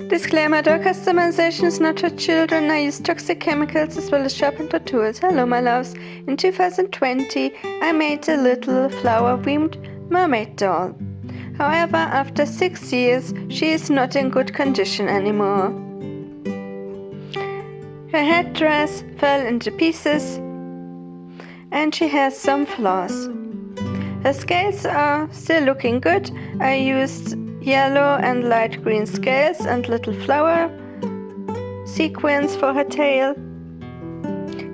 Disclaimer, door customization is not for children. I use toxic chemicals as well as sharpener tools. Hello my loves. In 2020 I made a little flower-themed mermaid doll. However, after 6 years she is not in good condition anymore. Her headdress fell into pieces and she has some flaws. Her scales are still looking good. I used yellow and light green scales and little flower sequins for her tail.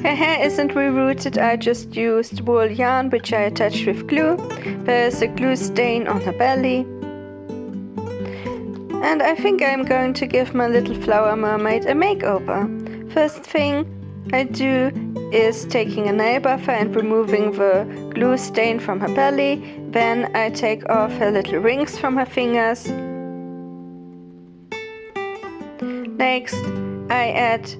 Her hair isn't rerouted, I just used wool yarn which I attached with glue. There is a glue stain on her belly. And I think I'm going to give my little flower mermaid a makeover. First thing I do is taking a nail buffer and removing the glue stain from her belly. Then I take off her little rings from her fingers. Next, I add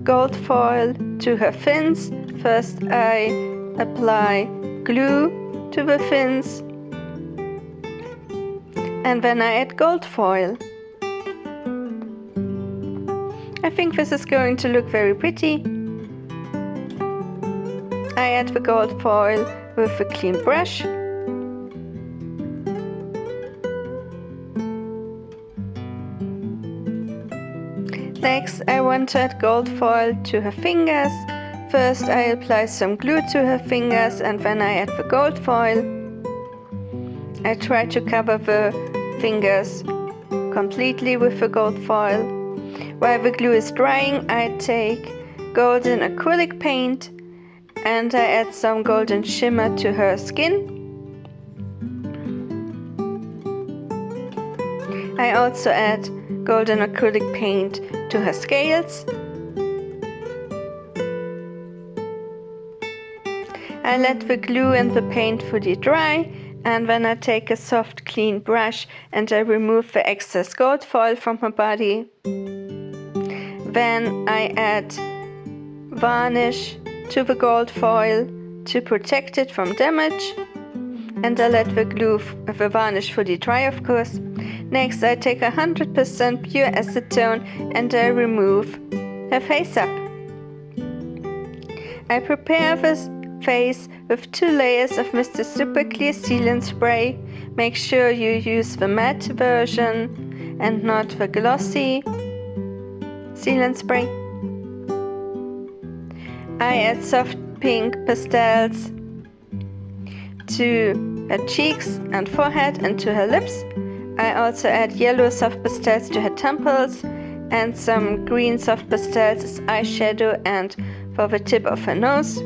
gold foil to her fins. First I apply glue to the fins and then I add gold foil. I think this is going to look very pretty. I add the gold foil with a clean brush. Next, I want to add gold foil to her fingers. First, I apply some glue to her fingers and then I add the gold foil. I try to cover the fingers completely with the gold foil. While the glue is drying, I take golden acrylic paint and I add some golden shimmer to her skin. I also add golden acrylic paint to her scales. I let the glue and the paint fully dry and then I take a soft clean brush and I remove the excess gold foil from her body. Then I add varnish to the gold foil to protect it from damage and I let the varnish fully dry, of course. Next I take 100% pure acetone and I remove her face up. I prepare this face with 2 layers of Mr. Super Clear Sealant spray. Make sure you use the matte version and not the glossy sealant spray. I add soft pink pastels to her cheeks and forehead and to her lips. I also add yellow soft pastels to her temples and some green soft pastels as eyeshadow and for the tip of her nose.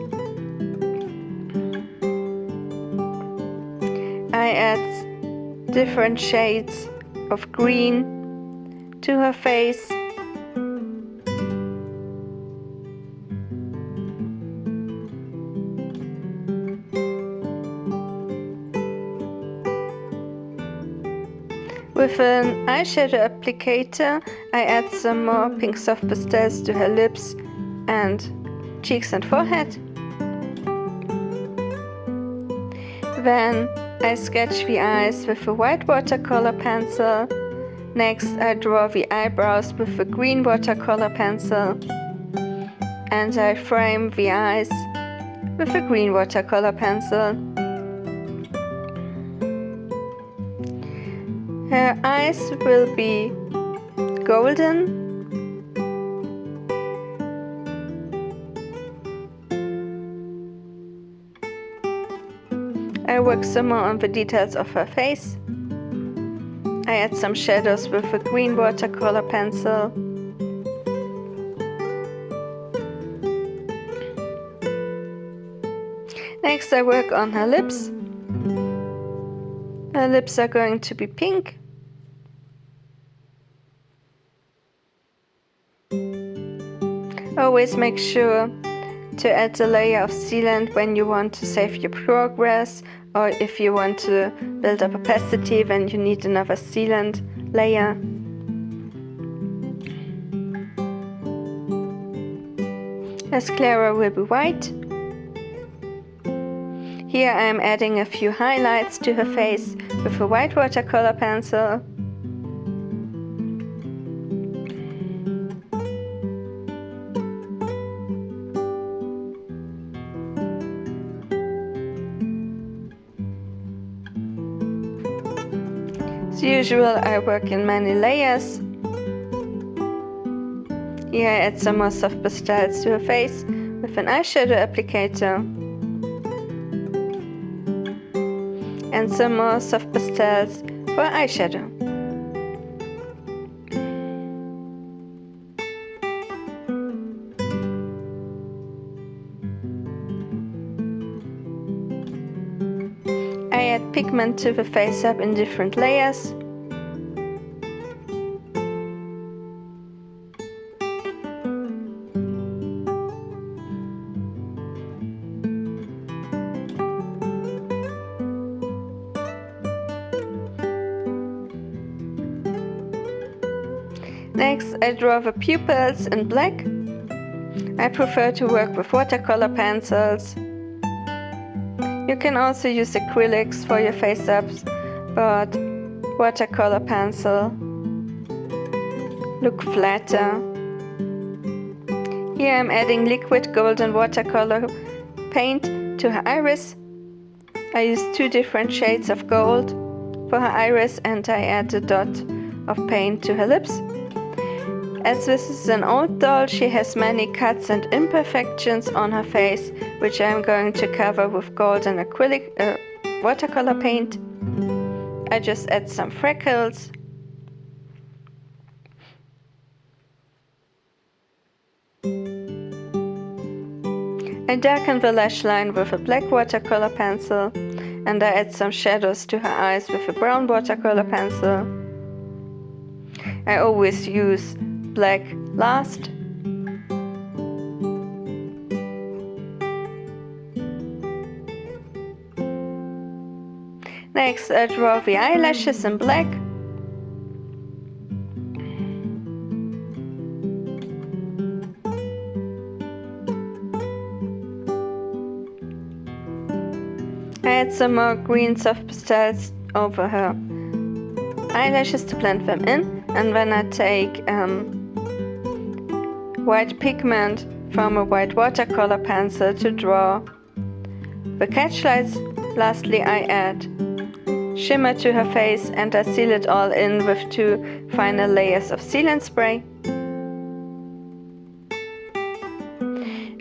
I add different shades of green to her face. With an eyeshadow applicator, I add some more pink soft pastels to her lips and cheeks and forehead. Then I sketch the eyes with a white watercolor pencil. Next I draw the eyebrows with a green watercolor pencil. And I frame the eyes with a green watercolor pencil. Her eyes will be golden. I work some more on the details of her face. I add some shadows with a green watercolor pencil. Next I work on her lips. Her lips are going to be pink. Always make sure to add a layer of sealant when you want to save your progress or if you want to build up opacity when you need another sealant layer. Her sclera will be white. Here I am adding a few highlights to her face with a white watercolor pencil. usual, I work in many layers. Here I add some more soft pastels to her face with an eyeshadow applicator. And some more soft pastels for eyeshadow. I add pigment to the face up in different layers. Next, I draw the pupils in black. I prefer to work with watercolor pencils. You can also use acrylics for your face-ups, but watercolor pencil look flatter. Here I'm adding liquid golden watercolor paint to her iris. I use 2 different shades of gold for her iris, and I add a dot of paint to her lips. As this is an old doll, she has many cuts and imperfections on her face, which I'm going to cover with golden acrylic watercolor paint. I just add some freckles. I darken the lash line with a black watercolor pencil, and I add some shadows to her eyes with a brown watercolor pencil. I always use black last. Next, I draw the eyelashes in black. I add some more green soft pastels over her eyelashes to blend them in, and then I take white pigment from a white watercolor pencil to draw the catch lights. Lastly, I add shimmer to her face, and I seal it all in with 2 final layers of sealant spray.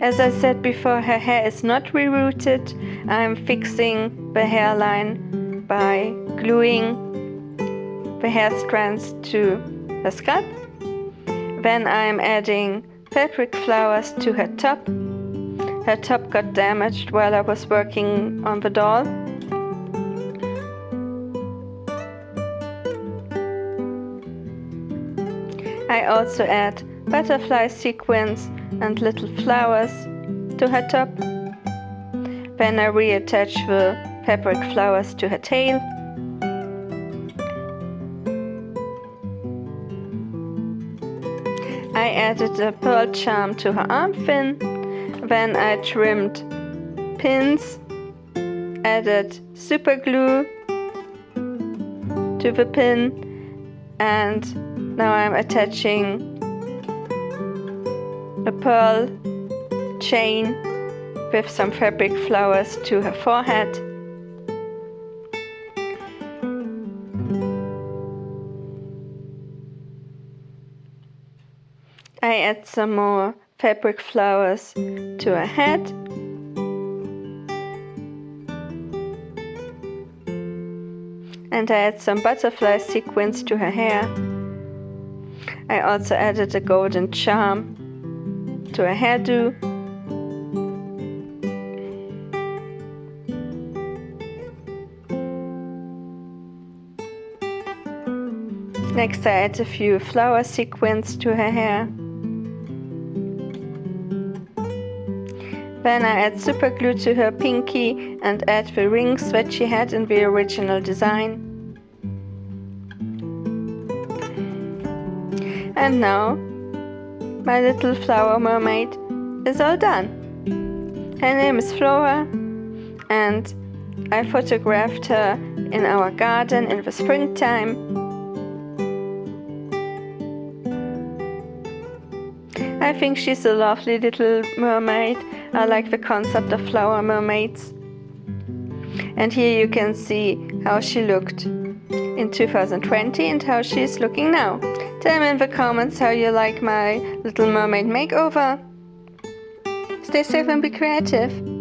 As I said before, her hair is not rerouted. I'm fixing the hairline by gluing the hair strands to her scalp. Then I'm adding fabric flowers to her top. Her top got damaged while I was working on the doll. I also add butterfly sequins and little flowers to her top. Then I reattach the fabric flowers to her tail. I added a pearl charm to her arm fin. Then I trimmed pins, added super glue to the pin, and now I'm attaching a pearl chain with some fabric flowers to her forehead. I add some more fabric flowers to her head. And I add some butterfly sequins to her hair. I also added a golden charm to her hairdo. Next I add a few flower sequins to her hair. Then I add super glue to her pinky and add the rings that she had in the original design. And now my little flower mermaid is all done. Her name is Flora, and I photographed her in our garden in the springtime. I think she's a lovely little mermaid. I like the concept of flower mermaids. And here you can see how she looked in 2020 and how she's looking now. Tell me in the comments how you like my Little Mermaid makeover. Stay safe and be creative.